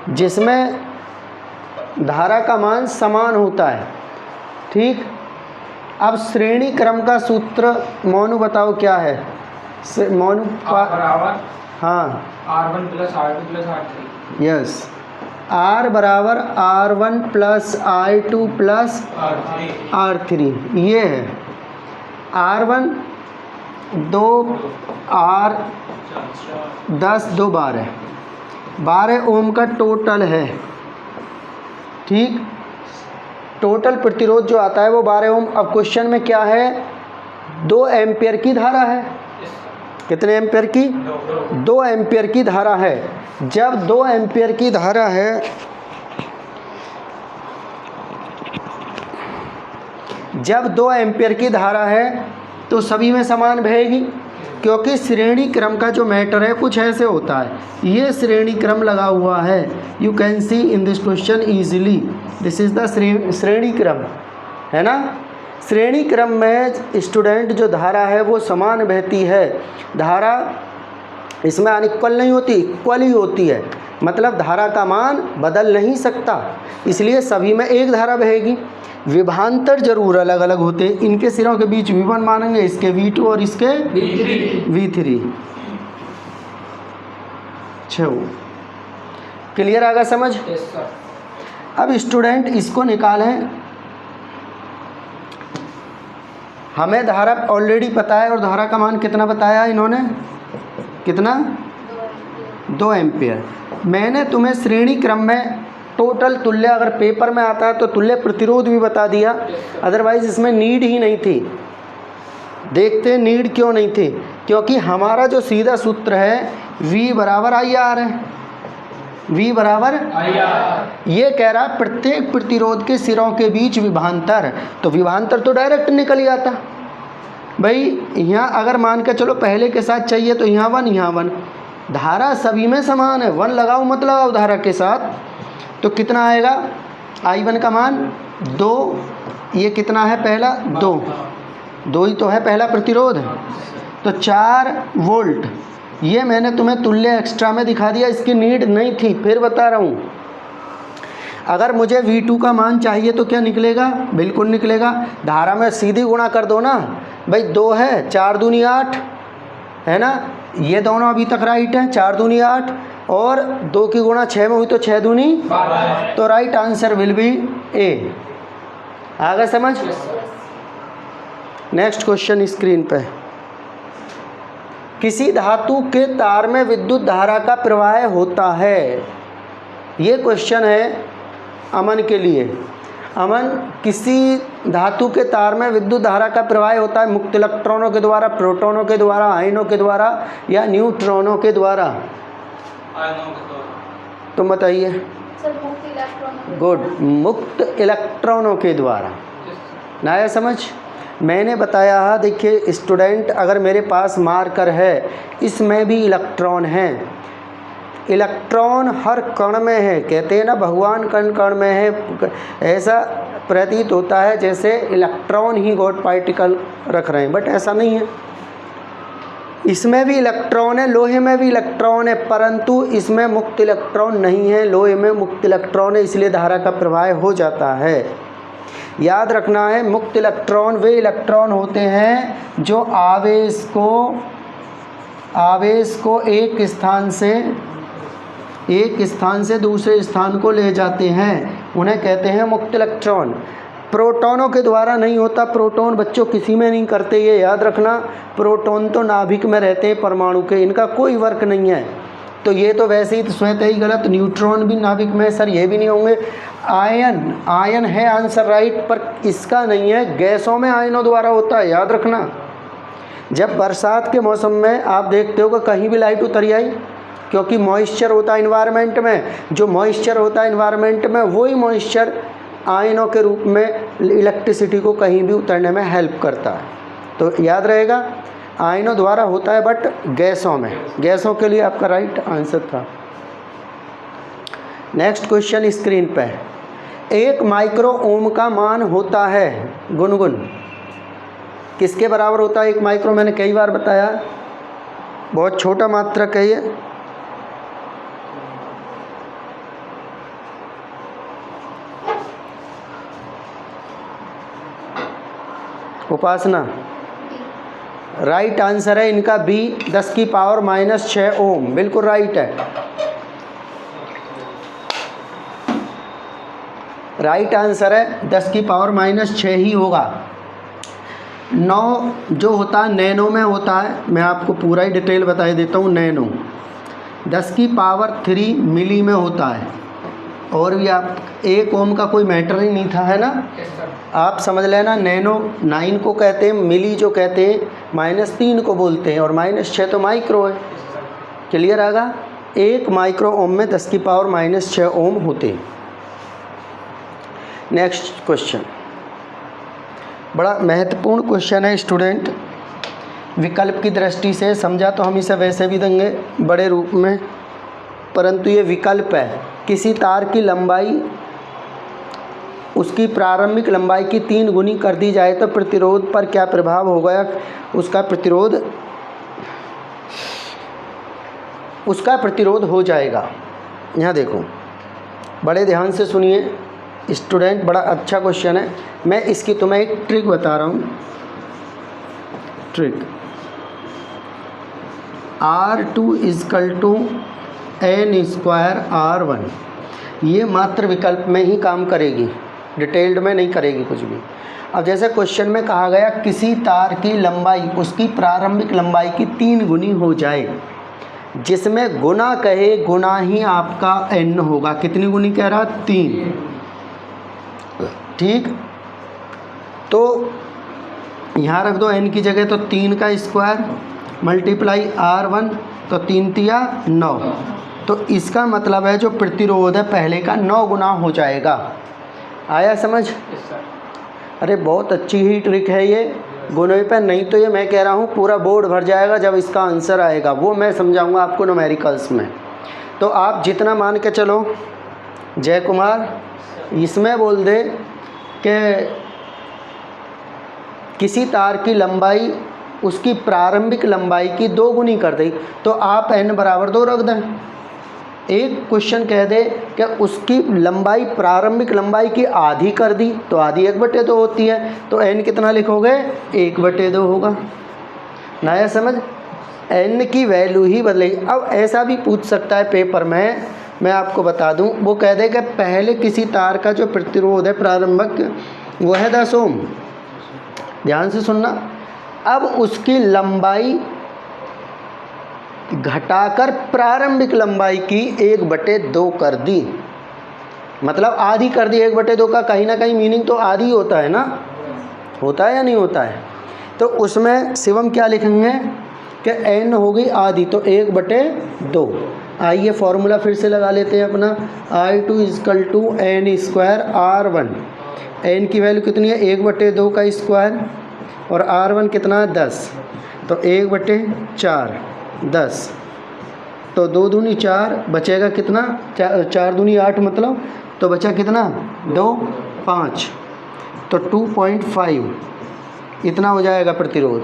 जिसमें धारा का मान समान होता है। ठीक, अब श्रेणी क्रम का सूत्र मोनू बताओ क्या है? मोनू हाँ, R1 + R2 + R3। Yes, R बराबर R1 + I2 + R3, ये है। R1 2, R 10, 2 12 ओम का टोटल है। ठीक, टोटल प्रतिरोध जो आता है वो 12 ओम। अब क्वेश्चन में क्या है? 2 एम्पियर की धारा है। कितने एम्पियर की? 2 एम्पियर की धारा है। जब 2 एम्पियर की धारा है, जब 2 एम्पियर की धारा है तो सभी में समान बहेगी, क्योंकि श्रेणी क्रम का जो मैटर है कुछ ऐसे होता है। ये श्रेणी क्रम लगा हुआ है। You can see in this question easily, this is the श्रेणी क्रम, है ना। श्रेणी क्रम में स्टूडेंट जो धारा है वो समान बहती है। धारा इसमें अनइक्वल नहीं होती, इक्वल ही होती है। मतलब धारा का मान बदल नहीं सकता, इसलिए सभी में एक धारा बहेगी। विभांतर जरूर अलग अलग होते हैं। इनके सिरों के बीच V1 मानेंगे, इसके V2 और इसके V3। क्लियर आ गया समझ? Yes sir. अब स्टूडेंट इसको निकालें। हमें धारा ऑलरेडी पता है और धारा का मान कितना बताया इन्होंने? कितना? 2 एम्पियर। मैंने तुम्हें श्रेणी क्रम में टोटल तुल्य, अगर पेपर में आता है तो तुल्य प्रतिरोध भी बता दिया, अदरवाइज इसमें नीड ही नहीं थी। देखते नीड क्यों नहीं थी? क्योंकि हमारा जो सीधा सूत्र है V बराबर IR है। V बराबर IR। ये कह रहा प्रत्येक प्रतिरोध के सिरों के बीच विभांतर, तो विभांतर तो डायरेक्ट निकल ही आता भाई। यहाँ अगर मान के चलो पहले के साथ चाहिए तो यहाँ 1, यहाँ 1, धारा सभी में समान है। 1 लगाओ मत लगाओ धारा के साथ, तो कितना आएगा? I1 का मान 2, ये कितना है? पहला 2 ही तो है पहला प्रतिरोध, तो 4 वोल्ट। ये मैंने तुम्हें तुल्य एक्स्ट्रा में दिखा दिया, इसकी नीड नहीं थी। फिर बता रहा हूँ, अगर मुझे V2 का मान चाहिए तो क्या निकलेगा? बिल्कुल निकलेगा। धारा में सीधी गुणा कर दो ना भाई। 2 है, 4 दूनी 8, है ना। ये दोनों अभी तक राइट है, 4 दूनी 8 और 2 की गुणा 6 में हुई तो 6 दूनी 12। तो right answer will be A। आ गया समझ? नेक्स्ट क्वेश्चन स्क्रीन पे। किसी धातु के तार में विद्युत धारा का प्रवाह होता है। ये क्वेश्चन है अमन के लिए। अमन, किसी धातु के तार में विद्युत धारा का प्रवाह होता है मुक्त इलेक्ट्रॉनों के द्वारा, प्रोटॉनों के द्वारा, आयनों के द्वारा या न्यूट्रॉनों के द्वारा? तुम बताइए। गुड, मुक्त इलेक्ट्रॉनों के द्वारा। ना आया समझ? मैंने बताया, देखिए स्टूडेंट, अगर मेरे पास मार्कर है, इसमें भी इलेक्ट्रॉन हैं। इलेक्ट्रॉन हर कण में है। कहते हैं ना भगवान कण कण में है, ऐसा प्रतीत होता है जैसे इलेक्ट्रॉन ही गॉड पार्टिकल रख रहे हैं, बट ऐसा नहीं है। इसमें भी इलेक्ट्रॉन है, लोहे में भी इलेक्ट्रॉन है, परंतु इसमें मुक्त इलेक्ट्रॉन नहीं है। लोहे में मुक्त इलेक्ट्रॉन है, इसलिए धारा का प्रवाह हो जाता है। याद रखना है, मुक्त इलेक्ट्रॉन वे इलेक्ट्रॉन होते हैं जो आवेश को एक स्थान से दूसरे स्थान को ले जाते हैं, उन्हें कहते हैं मुक्त इलेक्ट्रॉन। प्रोटॉनों के द्वारा नहीं होता। प्रोटॉन बच्चों किसी में नहीं करते, ये याद रखना। प्रोटॉन तो नाभिक में रहते हैं परमाणु के, इनका कोई वर्क नहीं है। तो ये तो वैसे ही स्वतः ही गलत। न्यूट्रॉन भी नाभिक में सर, ये भी नहीं होंगे। आयन है आंसर राइट, पर इसका नहीं है। गैसों में आयनों द्वारा होता है, याद रखना। जब बरसात के मौसम में आप देखते हो कि कहीं भी लाइट उतर आई, क्योंकि मॉइस्चर होता है इन्वायरमेंट में। जो मॉइस्चर होता है इन्वायरमेंट में, वही मॉइस्चर आयनों के रूप में इलेक्ट्रिसिटी को कहीं भी उतरने में हेल्प करता है। तो याद रहेगा, आयनों द्वारा होता है, बट गैसों में। गैसों के लिए आपका राइट आंसर था। नेक्स्ट क्वेश्चन स्क्रीन पे। 1 माइक्रो ओम का मान होता है, गुनगुन, किसके बराबर होता है? 1 माइक्रो मैंने कई बार बताया, बहुत छोटा मात्रक है ये। उपासना राइट आंसर है इनका बी, 10 की पावर -6 ओम, बिल्कुल राइट है। राइट आंसर है 10 की पावर -6 ही होगा। 9 जो होता है नैनो में होता है, मैं आपको पूरा ही डिटेल बता देता हूँ। नैनो 10 की पावर 3 मिली में होता है। और भी आप 1 ओम का कोई मैटर ही नहीं था, है ना। Yes sir. आप समझ लेना, नैनो 9 को कहते हैं, मिली जो कहते हैं -3 को बोलते हैं, और -6 तो माइक्रो है। क्लियर आगा। 1 माइक्रो ओम में 10 की पावर -6 ओम होते हैं। नेक्स्ट क्वेश्चन बड़ा महत्वपूर्ण क्वेश्चन है स्टूडेंट, विकल्प की दृष्टि से। समझा तो हम इसे वैसे भी देंगे बड़े रूप में, परंतु ये विकल्प है। किसी तार की लंबाई उसकी प्रारंभिक लंबाई की 3 गुनी कर दी जाए तो प्रतिरोध पर क्या प्रभाव होगा। उसका प्रतिरोध हो जाएगा। यहाँ देखो, बड़े ध्यान से सुनिए स्टूडेंट, बड़ा अच्छा क्वेश्चन है। मैं इसकी तुम्हें एक ट्रिक बता रहा हूँ। ट्रिक R2 = n² R1, ये मात्र विकल्प में ही काम करेगी, डिटेल्ड में नहीं करेगी कुछ भी। अब जैसे क्वेश्चन में कहा गया किसी तार की लंबाई उसकी प्रारंभिक लंबाई की 3 गुनी हो जाए, जिसमें गुना कहे गुना ही आपका n होगा। कितनी गुनी कह रहा, 3। ठीक, तो यहाँ रख दो n की जगह, तो 3 का स्क्वायर मल्टीप्लाई R1, तो 3 तिया 9। तो इसका मतलब है जो प्रतिरोध है पहले का 9 गुना हो जाएगा। आया समझ। Yes sir. अरे बहुत अच्छी ही ट्रिक है ये, गुने पे नहीं तो ये मैं कह रहा हूँ पूरा बोर्ड भर जाएगा जब इसका आंसर आएगा, वो मैं समझाऊंगा आपको न्यूमेरिकल्स में। तो आप जितना मान के चलो, जय कुमार इसमें बोल दे कि किसी तार की लंबाई उसकी प्रारंभिक लंबाई की 2 गुनी कर दी, तो आप n = 2 रख दें। एक क्वेश्चन कह दे कि उसकी लंबाई प्रारंभिक लंबाई की आधी कर दी, तो आधी 1/2 होती है, तो n कितना लिखोगे, 1/2 होगा। नया समझ, n की वैल्यू ही बदलेगी। अब ऐसा भी पूछ सकता है पेपर में, मैं आपको बता दूं, वो कह दे कि पहले किसी तार का जो प्रतिरोध है प्रारंभिक वो है 10 ओम। ध्यान से सुनना, अब उसकी लंबाई घटाकर प्रारंभिक लंबाई की 1/2 कर दी, मतलब आधी कर दी। 1/2 का कहीं ना कहीं मीनिंग तो आधी होता है ना, होता है या नहीं होता है। तो उसमें शिवम क्या लिखेंगे कि n होगी आधी, तो 1/2। आइए फॉर्मूला फिर से लगा लेते हैं अपना, I2 = n² R1। n की वैल्यू कितनी है, 1/2 का स्क्वायर, और R1 कितना है 10, तो 1/4 10, तो 2 दूनी 4, बचेगा कितना, 4 दूनी 8, मतलब तो बचा कितना 2 5, तो 2.5 इतना हो जाएगा प्रतिरोध।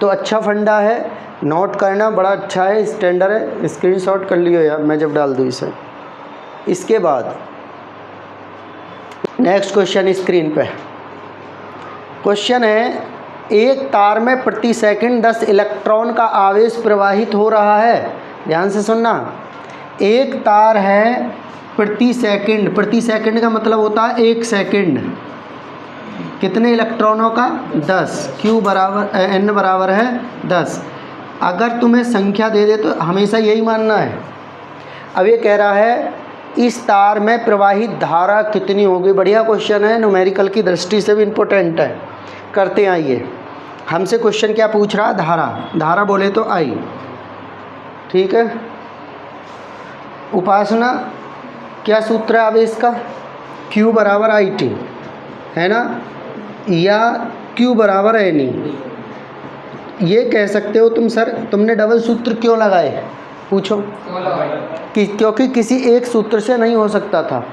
तो अच्छा फंडा है, नोट करना बड़ा अच्छा है, स्टैंडर्ड है, स्क्रीनशॉट कर लियो यार मैं जब डाल दूँ इसे। इसके बाद नेक्स्ट क्वेश्चन स्क्रीन पे क्वेश्चन है, एक तार में प्रति सेकंड 10 इलेक्ट्रॉन का आवेश प्रवाहित हो रहा है। ध्यान से सुनना, एक तार है प्रति सेकंड का मतलब होता है 1 सेकंड, कितने इलेक्ट्रॉनों का, 10। Q = n बराबर है 10। अगर तुम्हें संख्या दे दे तो हमेशा यही मानना है। अब ये कह रहा है इस तार में प्रवाहित धारा कितनी होगी। बढ़िया क्वेश्चन है, न्यूमेरिकल की दृष्टि से भी इम्पोर्टेंट है। करते हैं, आइए हमसे क्वेश्चन क्या पूछ रहा, धारा बोले तो I, ठीक है। उपासना क्या सूत्र है आवेश का, Q = IT, है ना, या Q = NE। ये कह सकते हो तुम, सर तुमने डबल सूत्र क्यों लगाए, पूछो। क्योंकि किसी एक सूत्र से नहीं हो सकता था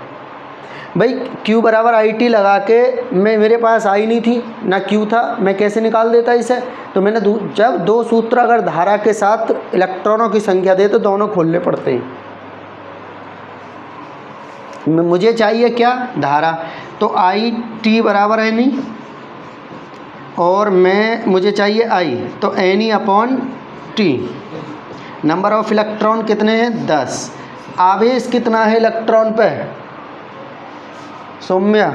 भाई। Q = IT लगा के मेरे पास आई नहीं थी ना Q था, मैं कैसे निकाल देता इसे। तो मैंने जब 2 सूत्र अगर धारा के साथ इलेक्ट्रॉनों की संख्या दे तो दोनों खोलने पड़ते हैं। मुझे चाहिए क्या, धारा, तो IT = NE, और मुझे चाहिए I, तो Ne/T। नंबर ऑफ इलेक्ट्रॉन कितने हैं? 10। आवेश कितना है इलेक्ट्रॉन पे सौम्या?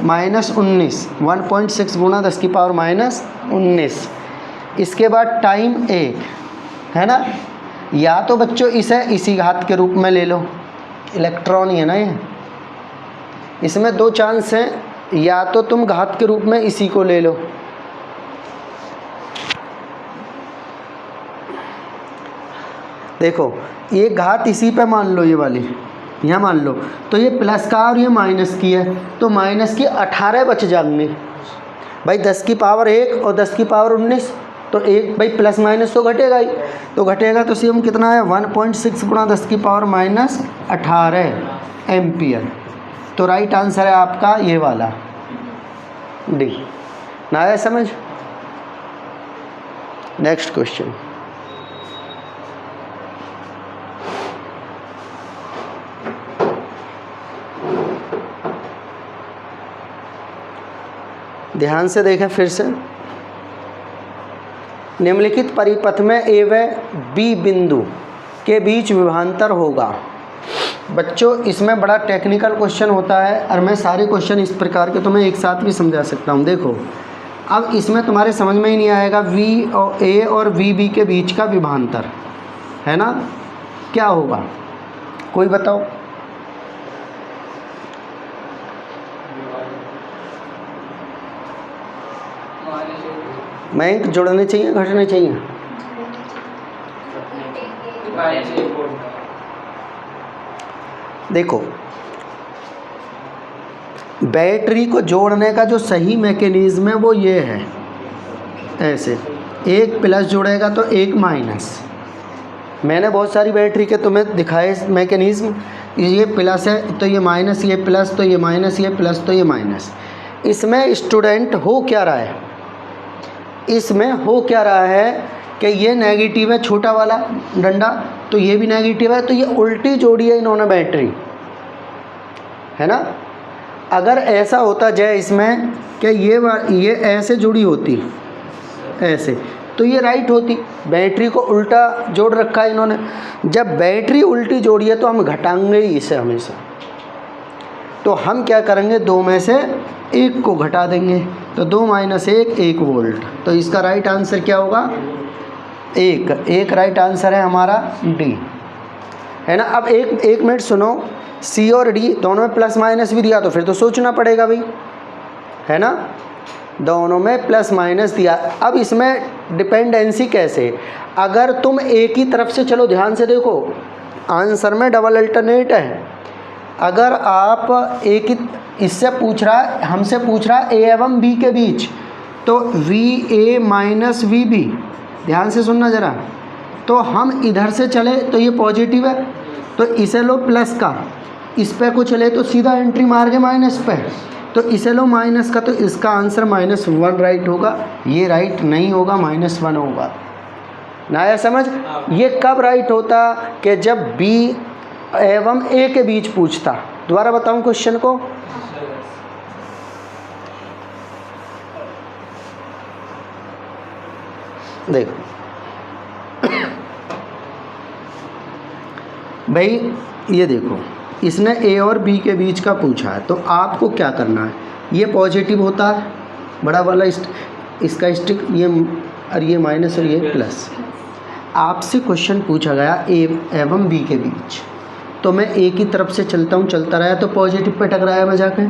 -19। 1.6 गुणा 10⁻⁻19। इसके बाद टाइम 1 है ना। या तो बच्चों इसे इसी घात के रूप में ले लो, इलेक्ट्रॉन ही है ना ये। इसमें दो चांस हैं, या तो तुम घात के रूप में इसी को ले लो, देखो ये घात इसी पे मान लो, ये वाली यहाँ मान लो, तो ये प्लस का और ये माइनस की है, तो माइनस की 18 बच जाएंगे भाई। 10⁻1 और 10⁻19, तो एक भाई प्लस माइनस तो घटेगा ही, तो घटेगा तो सीएम कितना है? 1.6 गुणा 10⁻⁻18 एम्पियर। तो राइट आंसर है आपका ये वाला डी। ना आया समझ? Next question. ध्यान से देखें फिर से। निम्नलिखित परिपथ में ए व बी बिंदु के बीच विभवांतर होगा। बच्चों इसमें बड़ा टेक्निकल क्वेश्चन होता है, और मैं सारे क्वेश्चन इस प्रकार के तुम्हें एक साथ भी समझा सकता हूँ। देखो अब इसमें तुम्हारे समझ में ही नहीं आएगा वी और ए और वी बी के बीच का विभवांतर है ना, क्या होगा कोई बताओ? बैंक जुड़ने चाहिए घटने चाहिए? देखो बैटरी को जोड़ने का जो सही मैकेनिज्म है वो ये है, ऐसे एक प्लस जुड़ेगा तो एक माइनस। मैंने बहुत सारी बैटरी के तुम्हें दिखाए मैकेनिज्म, ये प्लस है तो ये माइनस, ये प्लस तो ये माइनस, ये प्लस तो ये माइनस। इसमें स्टूडेंट हो क्या रहा है, इसमें हो क्या रहा है कि ये नेगेटिव है छोटा वाला डंडा, तो ये भी नेगेटिव है, तो ये उल्टी जोड़ी है इन्होंने बैटरी, है ना। अगर ऐसा होता जाए इसमें कि ये ऐसे जुड़ी होती ऐसे, तो ये राइट होती। बैटरी को उल्टा जोड़ रखा है इन्होंने। जब बैटरी उल्टी जोड़ी है तो हम घटाएंगे ही इसे हमेशा। तो हम क्या करेंगे, दो में से एक को घटा देंगे, तो 2 - 1 1 वोल्ट। तो इसका राइट आंसर क्या होगा? एक राइट आंसर है हमारा डी, है ना। अब एक मिनट सुनो, सी और डी दोनों में प्लस माइनस भी दिया तो फिर तो सोचना पड़ेगा भाई, है ना। दोनों में प्लस माइनस दिया। अब इसमें डिपेंडेंसी कैसे? अगर तुम एक ही तरफ से चलो, ध्यान से देखो आंसर में डबल अल्टरनेट है। अगर आप एक ही, इससे पूछ रहा है, हमसे पूछ रहा है ए एवं बी के बीच, तो v a minus v b, ध्यान से सुनना ज़रा। तो हम इधर से चले तो ये पॉजिटिव है, तो इसे लो प्लस का, इस पे को चले तो सीधा एंट्री मार के माइनस पे, तो इसे लो माइनस का, तो इसका आंसर -1 राइट होगा। ये राइट नहीं होगा, -1 होगा। ना आया समझ? ये कब राइट होता कि जब बी एवं ए के बीच पूछता। दोबारा बताऊं क्वेश्चन को, देखो भाई, ये देखो इसने ए और बी के बीच का पूछा है, तो आपको क्या करना है, ये पॉजिटिव होता है बड़ा वाला इसका स्टिक, ये और ये माइनस और ये प्लस। आपसे क्वेश्चन पूछा गया ए एवं बी के बीच, तो मैं ए की तरफ से चलता हूँ, चलता रहा तो पॉजिटिव पे टकराया मैं जाके,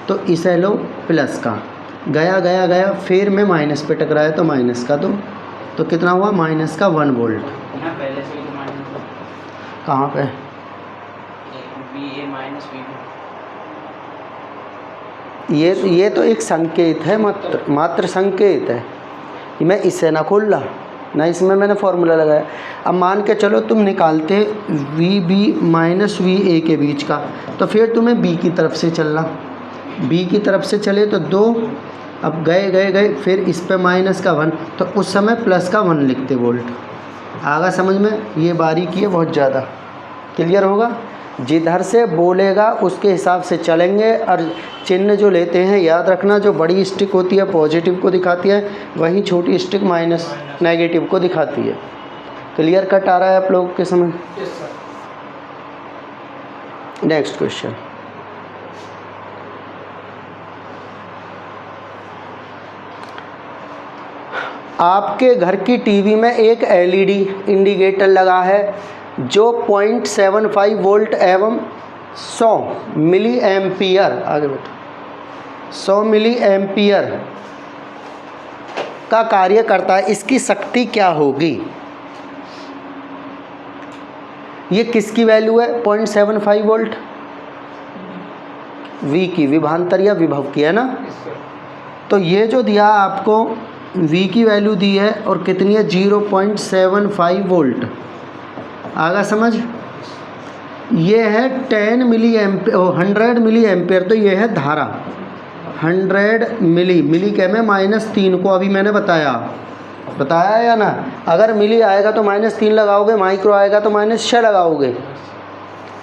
तो इसे लो प्लस का, गया गया गया, फिर मैं माइनस पे टकराया तो माइनस का दो, तो कितना हुआ -1 वोल्ट। पहले से ही माइनस कहाँ पे? ये तो एक संकेत है, मात्र संकेत है। मैं इससे ना खोल रहा ना, इसमें मैंने फॉर्मूला लगाया। अब मान के चलो तुम निकालते v b minus v a के बीच का, तो फिर तुम्हें बी की तरफ से चलना, बी की तरफ से चले तो 2, अब गए गए गए, फिर इस पे माइनस का 1, तो उस समय प्लस का 1 लिखते वोल्ट। आगा समझ में? ये बारीकी है बहुत ज़्यादा, क्लियर होगा। जिधर से बोलेगा उसके हिसाब से चलेंगे, और चिन्ह जो लेते हैं याद रखना, जो बड़ी स्टिक होती है पॉजिटिव को दिखाती है, वहीं छोटी स्टिक माइनस नेगेटिव को दिखाती है। क्लियर कट आ रहा है आप लोगों के समझ? Next question. आपके घर की टीवी में एक एलईडी इंडिकेटर लगा है जो 0.75 वोल्ट एवं 100 मिली एम्पियर, आगे बढ़ो, 100 मिली एम्पियर का कार्य करता है। इसकी शक्ति क्या होगी? ये किसकी वैल्यू है? 0.75 वोल्ट, V की, विभवांतर या विभव की, है ना। तो ये जो दिया आपको V की वैल्यू दी है और कितनी है? 0.75 वोल्ट। आगा समझ? ये है 10 मिली एम्पियर, 100 मिली एम्पियर, तो ये है धारा 100 मिली, मिली क्या में -3 को अभी मैंने बताया या ना। अगर मिली आएगा तो -3 लगाओगे, माइक्रो आएगा तो -6 लगाओगे।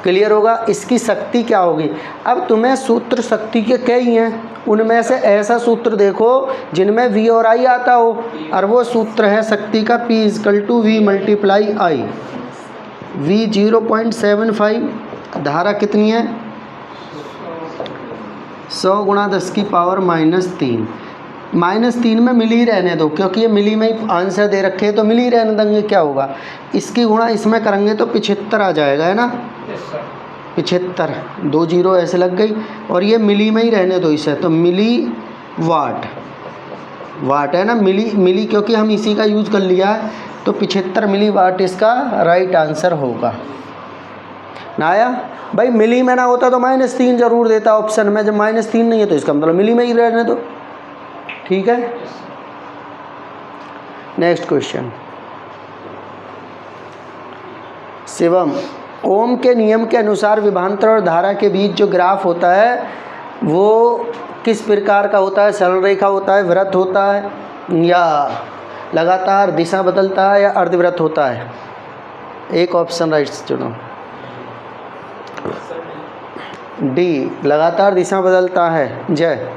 क्लियर होगा? इसकी शक्ति क्या होगी? अब तुम्हें सूत्र शक्ति के कई हैं, उनमें से ऐसा सूत्र देखो जिनमें V और I आता हो, और वो सूत्र है शक्ति का P = V × I। V 0.75, धारा कितनी है? 100 × 10⁻³ -3 में मिली ही रहने दो, क्योंकि ये मिली में ही आंसर दे रखे हैं, तो मिली ही रहने देंगे। क्या होगा? इसकी गुणा इसमें करेंगे तो 75 आ जाएगा, है ना। 75, 2 0 ऐसे लग गई, और ये मिली में ही रहने दो इसे, तो मिली वाट है ना। मिली क्योंकि हम इसी का यूज़ कर लिया है, तो 75 मिली वाट इसका राइट आंसर होगा ना। आया भाई? मिली में ना होता तो -3 जरूर देता ऑप्शन में, जब -3 नहीं है तो इसका मतलब मिली में ही रहने दो। ठीक है, नेक्स्ट क्वेश्चन। शिवम, ओम के नियम के अनुसार विभवांतर और धारा के बीच जो ग्राफ होता है वो किस प्रकार का होता है? सरल रेखा होता है, वृत्त होता है, या लगातार दिशा बदलता है, या अर्धवृत्त होता है? एक ऑप्शन राइट चुनो। डी, लगातार दिशा बदलता है। जय,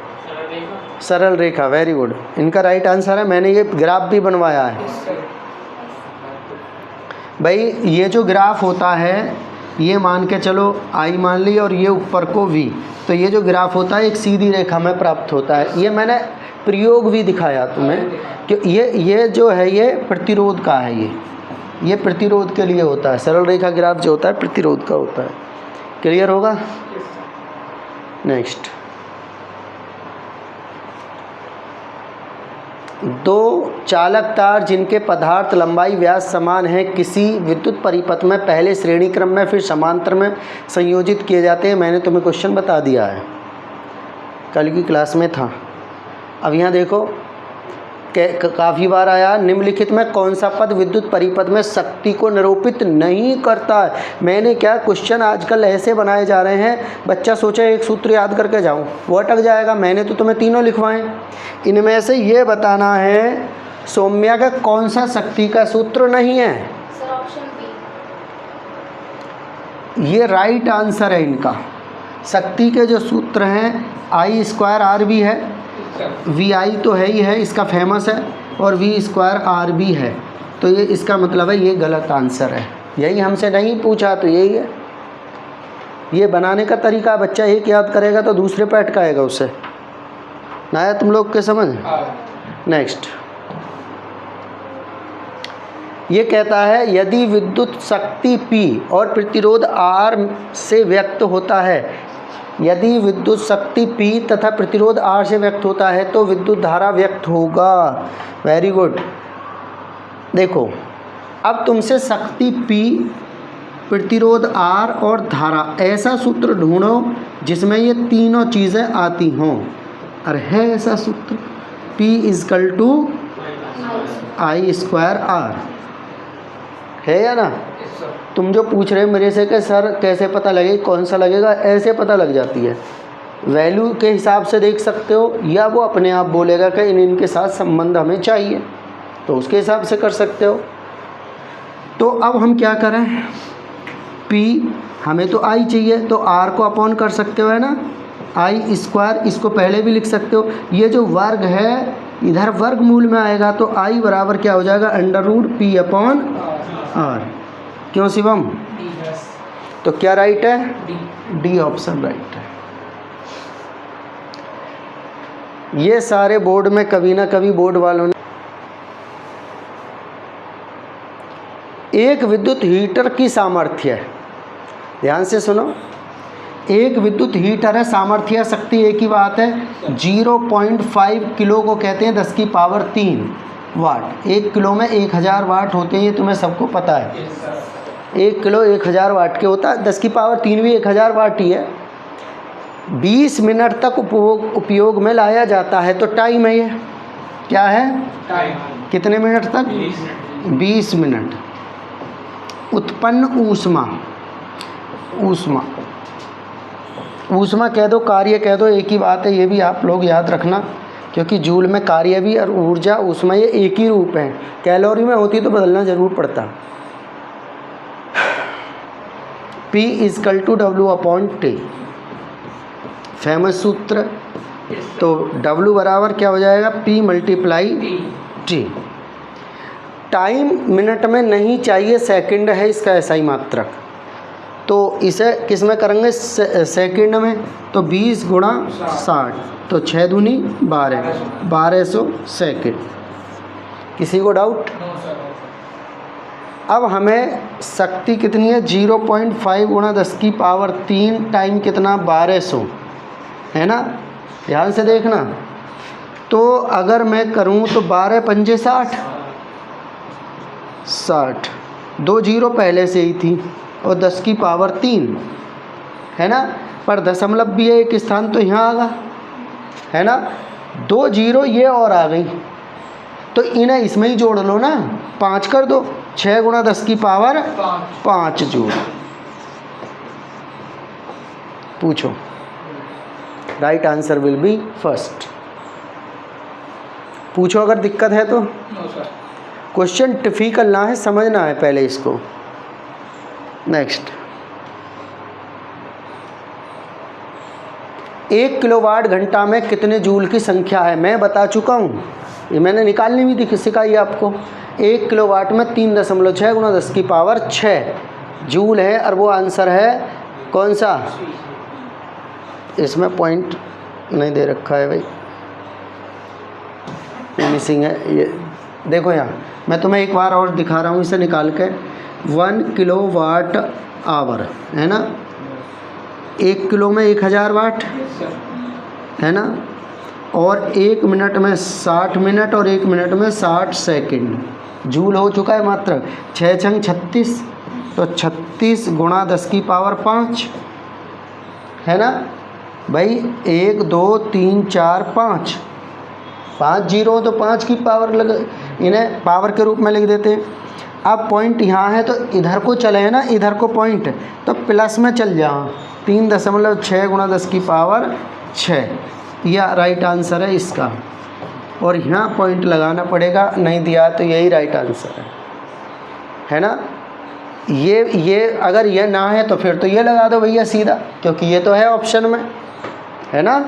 सरल रेखा, वेरी गुड, इनका राइट आंसर है। मैंने ये ग्राफ भी बनवाया है भाई। ये जो ग्राफ होता है, ये मान के चलो I मान ली, और ये ऊपर को V, तो ये जो ग्राफ होता है एक सीधी रेखा में प्राप्त होता है। ये मैंने प्रयोग भी दिखाया तुम्हें कि ये जो है ये प्रतिरोध का है, ये प्रतिरोध के लिए होता है। सरल रेखा ग्राफ जो होता है प्रतिरोध का होता है। क्लियर होगा? नेक्स्ट। 2 चालक तार जिनके पदार्थ लंबाई व्यास समान है किसी विद्युत परिपथ में पहले श्रेणी क्रम में फिर समांतर में संयोजित किए जाते हैं। मैंने तुम्हें क्वेश्चन बता दिया है, कल की क्लास में था। अब यहाँ देखो, काफ़ी बार आया, निम्नलिखित में कौन सा पद विद्युत परिपथ में शक्ति को निरूपित नहीं करता है? मैंने क्या क्वेश्चन आजकल ऐसे बनाए जा रहे हैं, बच्चा सोचे एक सूत्र याद करके जाऊं, वो अटक जाएगा। मैंने तो तुम्हें तीनों लिखवाएं, इनमें से ये बताना है सौम्या का कौन सा शक्ति का सूत्र नहीं है। Sir option b. ये राइट आंसर है इनका। शक्ति के जो सूत्र हैं I²R भी है, VI तो है ही है, इसका फेमस है, और V²R भी है, तो ये इसका मतलब है ये गलत आंसर है। यही हमसे नहीं पूछा तो यही है। ये बनाने का तरीका, बच्चा एक याद करेगा तो दूसरे पे अटकाएगा उससे ना। आया तुम लोग के समझ? नेक्स्ट। ये कहता है यदि विद्युत शक्ति P और प्रतिरोध R से व्यक्त होता है, यदि विद्युत शक्ति P तथा प्रतिरोध R से व्यक्त होता है तो विद्युत धारा व्यक्त होगा। Very good. देखो, अब तुमसे शक्ति P, प्रतिरोध R और धारा, ऐसा सूत्र ढूंढो जिसमें ये तीनों चीज़ें आती हों। और है ऐसा सूत्र, P = I²R, है या ना? तुम जो पूछ रहे हो मेरे से कि सर कैसे पता लगे, कौन सा लगेगा, ऐसे पता लग जाती है। वैल्यू के हिसाब से देख सकते हो, या वो अपने आप बोलेगा कि इनके साथ संबंध हमें चाहिए, तो उसके हिसाब से कर सकते हो। तो अब हम क्या करें, P हमें तो आई चाहिए, तो आर को अपॉन कर सकते हो, है ना, आई स्क्वायर, इसको पहले भी लिख सकते हो। ये जो वर्ग है इधर वर्गमूल में आएगा, तो आई बराबर क्या हो जाएगा, under root p upon r. क्यों शिवम? तो क्या राइट है? डी ऑप्शन राइट है। ये सारे बोर्ड में कभी ना कभी बोर्ड वालों ने एक विद्युत हीटर की सामर्थ्य, ध्यान से सुनो, एक विद्युत हीटर है, सामर्थ्य शक्ति एक ही बात है, 0.5 किलो को कहते हैं 10 की पावर 3 वाट। 1 किलो में 1000 वाट होते हैं, ये तुम्हें सबको पता है। 1 किलो 1000 वाट के होता है, 10 की पावर 3 भी 1000 वाट ही है। 20 मिनट तक उपयोग में लाया जाता है, तो टाइम है ये, क्या है टाइम, कितने मिनट तक? 20 मिनट। उत्पन्न ऊष्मा, ऊष्मा ऊष्मा कह दो, कार्य कह दो, एक ही बात है, ये भी आप लोग याद रखना, क्योंकि जूल में कार्य भी और ऊर्जा ऊष्मा ये एक ही रूप है। कैलोरी में होती तो बदलना जरूर पड़ता। P equal to W upon t, famous सूत्र। तो W बराबर क्या हो जाएगा, P multiply t. Time minute में नहीं चाहिए, सेकंड है इसका ऐसा ही मात्रक, तो इसे किस में करेंगे, सेकंड में। तो 20 गुणा 60, तो 6 दूनी 12, 1200 सेकंड। किसी को डाउट? अब हमें शक्ति कितनी है, 0.5 गुणा 10 की पावर 3 टाइम कितना, 1200, है ना, ध्यान से देखना। तो अगर मैं करूं तो 12 पंजे 60, 60, 2 जीरो पहले से ही थी, और 10 की पावर 3, है ना, पर दशमलव भी है एक स्थान, तो यहाँ आगा, है ना, 2 जीरो ये और आ गई, तो इन्हें इसमें ही जोड़ लो ना, 5 कर दो, 6 गुणा 10 की पावर 5 जूल। पूछो, right answer will be first. पूछो अगर दिक्कत है तो। क्वेश्चन डिफिकल्ट ना है, समझना है पहले इसको। नेक्स्ट, 1 किलोवाट घंटा में कितने जूल की संख्या है, मैं बता चुका हूँ, ये मैंने निकालनी भी सिखाई आपको। 1 किलोवाट में 3.6 गुणा 10 की पावर 6 जूल है, और वो आंसर है कौन सा, इसमें पॉइंट नहीं दे रखा है भाई, मिसिंग है ये, देखो यहाँ मैं तुम्हें एक बार और दिखा रहा हूँ इसे निकाल के। 1 किलोवाट आवर, है ना, 1 किलो में 1000 वाट, है ना, और 1 मिनट में 60 मिनट, और 1 मिनट में 60 सेकंड, जूल हो चुका है मात्र। 6 छंग 36, तो 36 गुणा 10 की पावर 5, है ना भाई, 1 2 3 4 5, 5 जीरो, तो 5 की पावर लग, इन्हें पावर के रूप में लिख देते हैं। अब पॉइंट यहाँ है, तो इधर को चले हैं ना, इधर को पॉइंट, तो प्लस में चल जाओ, 3.6 गुणा 10 की पावर 6, यह राइट आंसर है इसका। और यहाँ पॉइंट लगाना पड़ेगा, नहीं दिया तो यही राइट आंसर है ना। ये अगर ये ना है तो फिर तो ये लगा दो भैया सीधा, क्योंकि ये तो है ऑप्शन में, है ना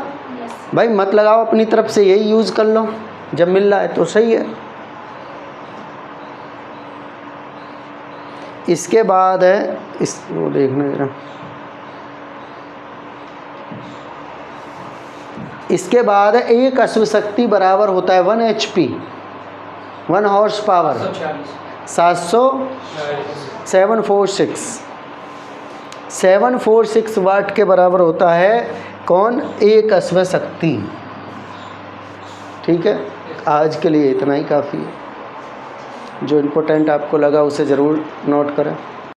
भाई, मत लगाओ अपनी तरफ से, यही यूज़ कर लो जब मिल रहा है तो सही है। इसके बाद है इस, वो देखना जरा, इसके बाद है एक अश्व शक्ति बराबर होता है 1 HP, 1 हॉर्स पावर, 746 वाट के बराबर होता है कौन, एक अश्व शक्ति। ठीक है, आज के लिए इतना ही काफ़ी है, जो इम्पोर्टेंट आपको लगा उसे ज़रूर नोट करें।